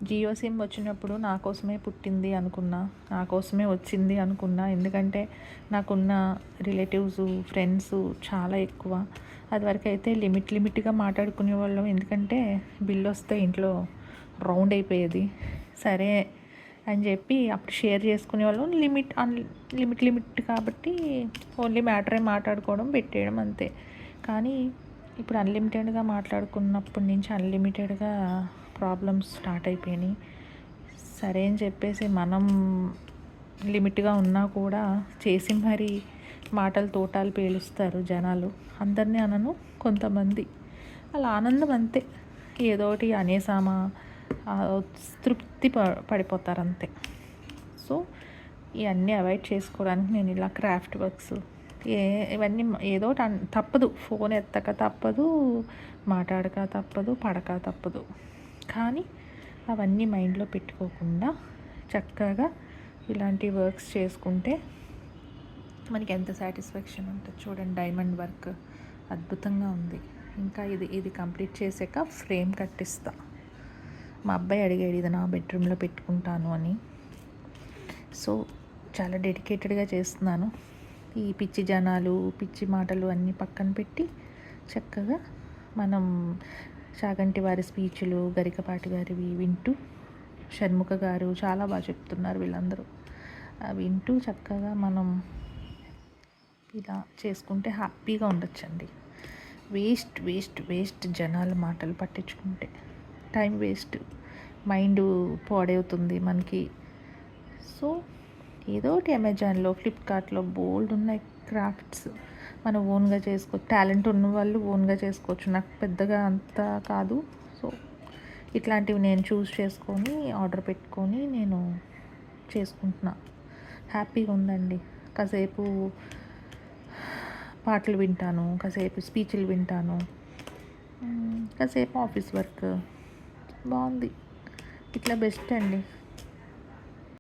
Jio SIM వచ్చినప్పుడు నా కోసమే పుట్టింది అనుకున్నా, నా కోసమే వచ్చింది అనుకున్నా. ఎందుకంటే నాకున్న రిలేటివ్స్, ఫ్రెండ్స్ చాలా ఎక్కువ. అదివరకైతే లిమిట్గా మాట్లాడుకునేవాళ్ళం. ఎందుకంటే బిల్ వస్తే ఇంట్లో రౌండ్ అయిపోయేది. సరే అని చెప్పి అప్పుడు షేర్ చేసుకునేవాళ్ళం. లిమిట్ కాబట్టి ఓన్లీ మ్యాటరే మాట్లాడుకోవడం, పెట్టేయడం అంతే. కానీ ఇప్పుడు అన్లిమిటెడ్గా మాట్లాడుకున్నప్పటి నుంచి అన్లిమిటెడ్గా ప్రాబ్లమ్స్ స్టార్ట్ అయిపోయినాయి. సరే అని చెప్పేసి మనం లిమిట్గా ఉన్నా కూడా చేసి మరీ మాటలు తోటాలు పేలుస్తారు జనాలు. అందరినీ అనను, కొంతమంది అలా ఆనందం అంతే. ఏదోటి అనేసామా తృప్తి పడిపోతారు అంతే. సో ఇవన్నీ అవాయిడ్ చేసుకోవడానికి నేను ఇలా క్రాఫ్ట్ వర్క్స్ ఇవన్నీ ఏదో తప్పదు. ఫోన్ ఎత్తక తప్పదు, మాట్లాడక తప్పదు, పడక తప్పదు. కానీ అవన్నీ మైండ్లో పెట్టుకోకుండా చక్కగా ఇలాంటి వర్క్స్ చేసుకుంటే మనకి ఎంత సాటిస్ఫాక్షన్ ఉంటుంది చూడండి. డైమండ్ వర్క్ అద్భుతంగా ఉంది. ఇంకా ఇది కంప్లీట్ చేసాక ఫ్రేమ్ కట్టిస్తా. మా అబ్బాయి అడిగాడు ఇది నా బెడ్రూమ్లో పెట్టుకుంటాను అని. సో చాలా డెడికేటెడ్గా చేస్తున్నాను. ఈ పిచ్చి జనాలు, పిచ్చి మాటలు అన్నీ పక్కన పెట్టి చక్కగా మనం చాగంటి వారి స్పీచ్లు, గరికపాటి గారివి వింటూ, షణ్ముఖ గారు చాలా బాగా చెప్తున్నారు వీళ్ళందరూ, వింటూ చక్కగా మనం ఇలా చేసుకుంటే హ్యాపీగా ఉండొచ్చండి. వేస్ట్ జనాల మాటలు పట్టించుకుంటే టైం వేస్ట్, మైండ్ పాడవుతుంది మనకి. సో ఏదోటి అమెజాన్లో, ఫ్లిప్కార్ట్లో బోల్డ్ ఉన్నాయి క్రాఫ్ట్స్. మనం ఓన్గా టాలెంట్ ఉన్న వాళ్ళు ఓన్గా చేసుకోవచ్చు. నాకు పెద్దగా అంత కాదు. సో ఇట్లాంటివి నేను చూస్ చేసుకొని ఆర్డర్ పెట్టుకొని నేను చేసుకుంటున్నా. హ్యాపీగా ఉందండి. కాసేపు పాటలు వింటాను, కాసేపు స్పీచ్లు వింటాను, కాసేపు ఆఫీస్ వర్క్. బాగుంది. ఇట్లా బెస్ట్ అండి.